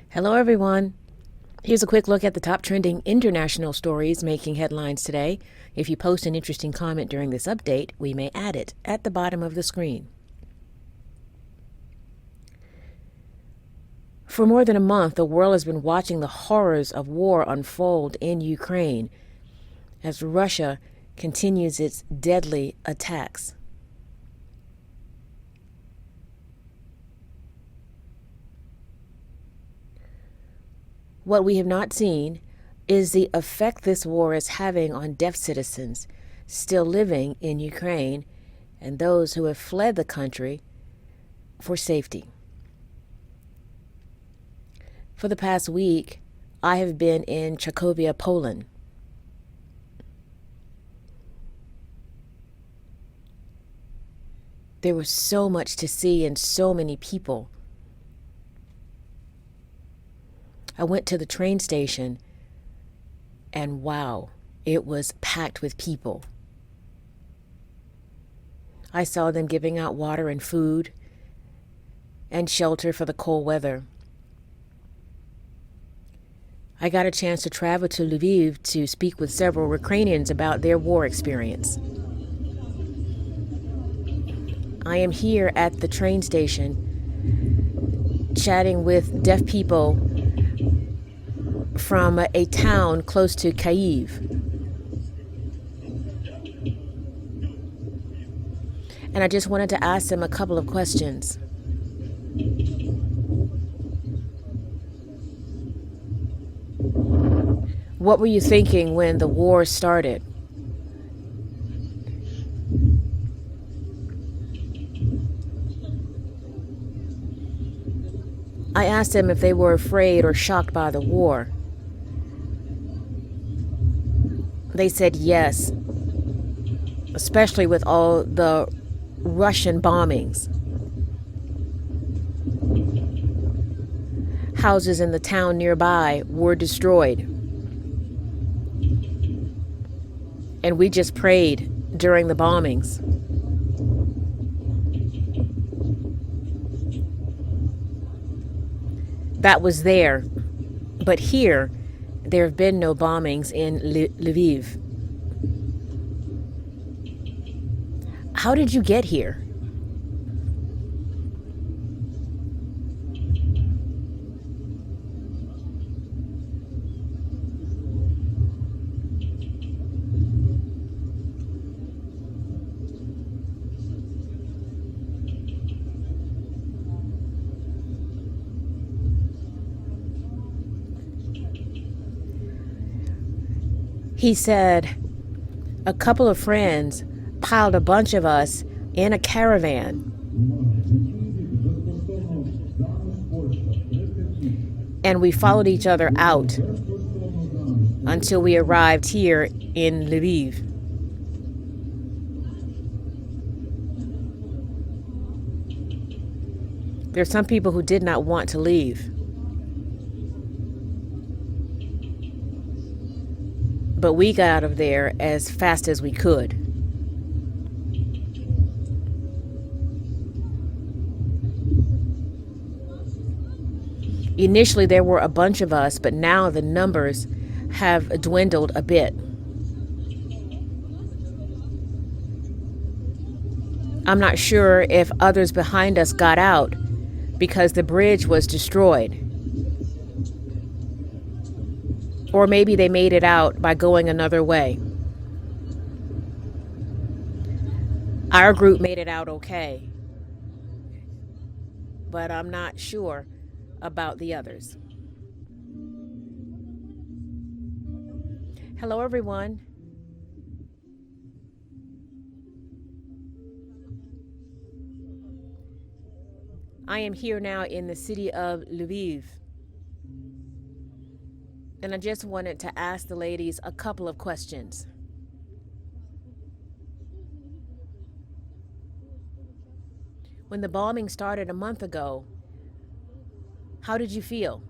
Hello, everyone. Here's a quick look at the top trending international stories making headlines today. If you post an interesting comment during this update, we may add it at the bottom of the screen. For more than a month, the world has been watching the horrors of war unfold in Ukraine as Russia continues its deadly attacks. What we have not seen is the effect this war is having on deaf citizens still living in Ukraine and those who have fled the country for safety. For the past week, I have been in Czechoslovakia, Poland. There was so much to see and so many people. I went to the train station and wow, it was packed with people. I saw them giving out water and food and shelter for the cold weather. I got a chance to travel to Lviv to speak with several Ukrainians about their war experience. I am here at the train station chatting with deaf people from a town close to Kyiv. And I just wanted to ask them a couple of questions. What were you thinking when the war started? I asked them if they were afraid or shocked by the war. They said yes, especially with all the Russian bombings. Houses in the town nearby were destroyed. And we just prayed during the bombings. That was there. But here, there have been no bombings in Lviv. How did you get here? He said a couple of friends piled a bunch of us in a caravan. And we followed each other out until we arrived here in Lviv. There are some people who did not want to leave. But we got out of there as fast as we could. Initially, there were a bunch of us, but now the numbers have dwindled a bit. I'm not sure if others behind us got out because the bridge was destroyed. Or maybe they made it out by going another way. Our group made it out okay, but I'm not sure about the others. Hello, everyone. I am here now in the city of Lviv. And I just wanted to ask the ladies a couple of questions. When the bombing started a month ago, how did you feel?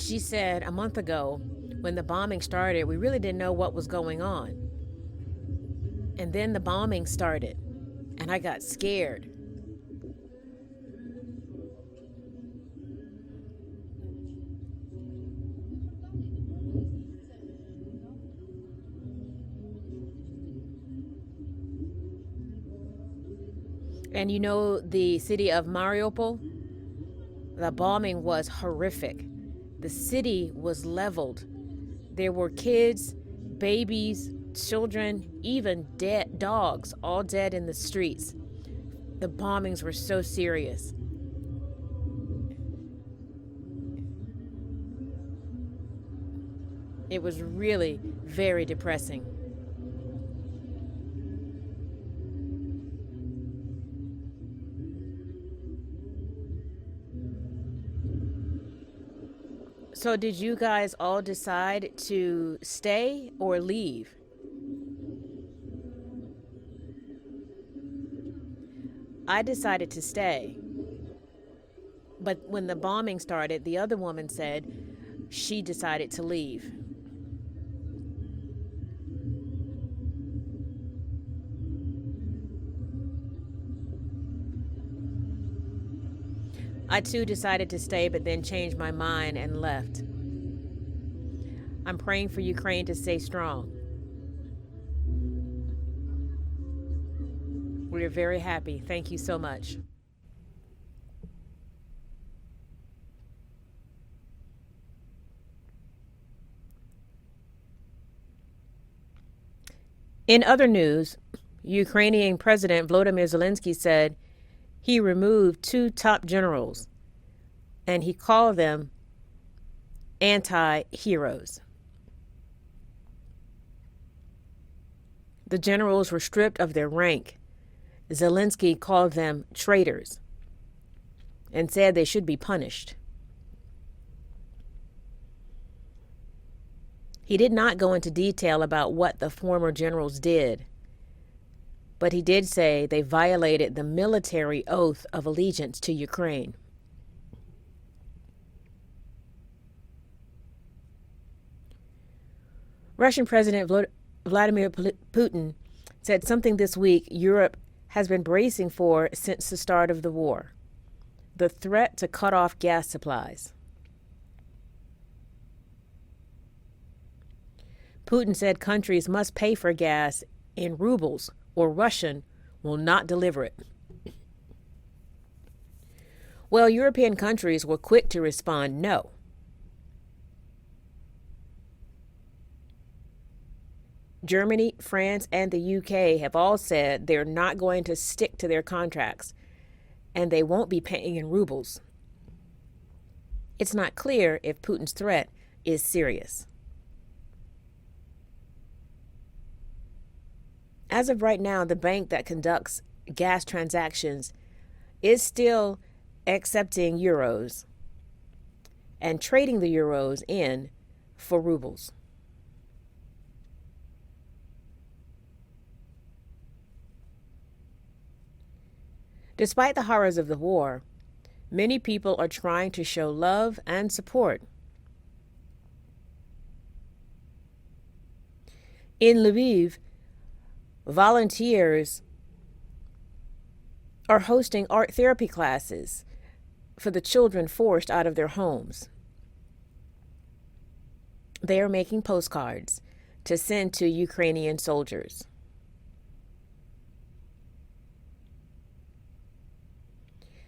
She said a month ago, when the bombing started, we really didn't know what was going on. And then the bombing started, and I got scared. And you know, the city of Mariupol, the bombing was horrific. The city was leveled. There were kids, babies, children, even dead dogs, all dead in the streets. The bombings were so serious. It was really very depressing. So, did you guys all decide to stay or leave? I decided to stay. But when the bombing started, the other woman said she decided to leave. I too decided to stay, but then changed my mind and left. I'm praying for Ukraine to stay strong. We're very happy. Thank you so much. In other news, Ukrainian President Volodymyr Zelensky said he removed 2 top generals, and he called them anti-heroes. The generals were stripped of their rank. Zelensky called them traitors and said they should be punished. He did not go into detail about what the former generals did, but he did say they violated the military oath of allegiance to Ukraine. Russian President Vladimir Putin said something this week Europe has been bracing for since the start of the war: the threat to cut off gas supplies. Putin said countries must pay for gas in rubles or Russian will not deliver it. Well, European countries were quick to respond no. Germany, France, and the UK have all said they're not going to stick to their contracts, and they won't be paying in rubles. It's not clear if Putin's threat is serious. As of right now, the bank that conducts gas transactions is still accepting euros and trading the euros in for rubles. Despite the horrors of the war, many people are trying to show love and support. In Lviv, volunteers are hosting art therapy classes for the children forced out of their homes. They are making postcards to send to Ukrainian soldiers.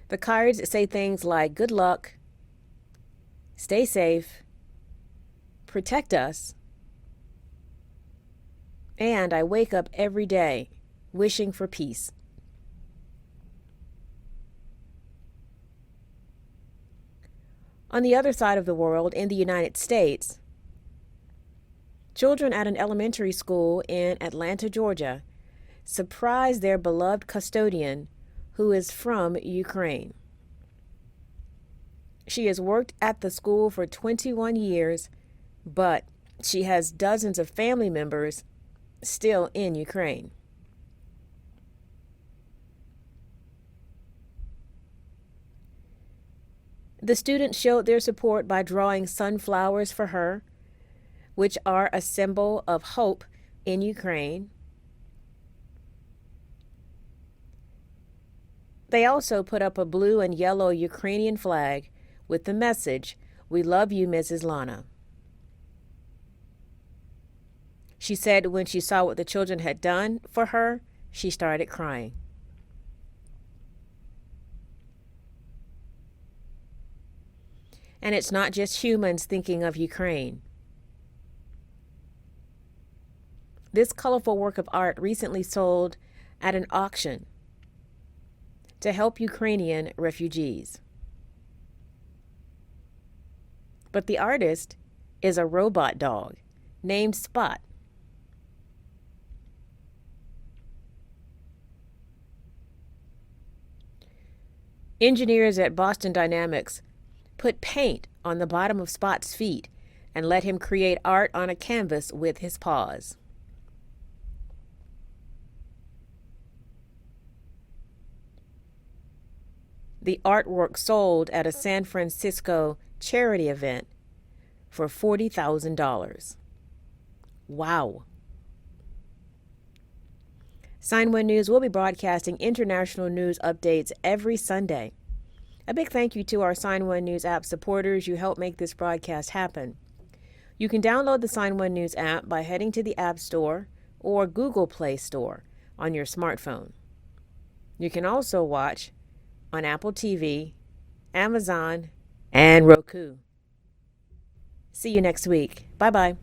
The cards say things like, "Good luck," "Stay safe," "Protect us," and "I wake up every day wishing for peace." On the other side of the world, in the United States, children at an elementary school in Atlanta, Georgia, surprised their beloved custodian, who is from Ukraine. She has worked at the school for 21 years, but she has dozens of family members still in Ukraine. The students showed their support by drawing sunflowers for her, which are a symbol of hope in Ukraine. They also put up a blue and yellow Ukrainian flag with the message, "We love you, Mrs. Lana." She said when she saw what the children had done for her, she started crying. And it's not just humans thinking of Ukraine. This colorful work of art recently sold at an auction to help Ukrainian refugees. But the artist is a robot dog named Spot. Engineers at Boston Dynamics put paint on the bottom of Spot's feet and let him create art on a canvas with his paws. The artwork sold at a San Francisco charity event for $40,000. Wow. Sign1News will be broadcasting international news updates every Sunday. A big thank you to our Sign1News app supporters. You help make this broadcast happen. You can download the Sign1News app by heading to the App Store or Google Play Store on your smartphone. You can also watch on Apple TV, Amazon, and Roku. See you next week. Bye-bye.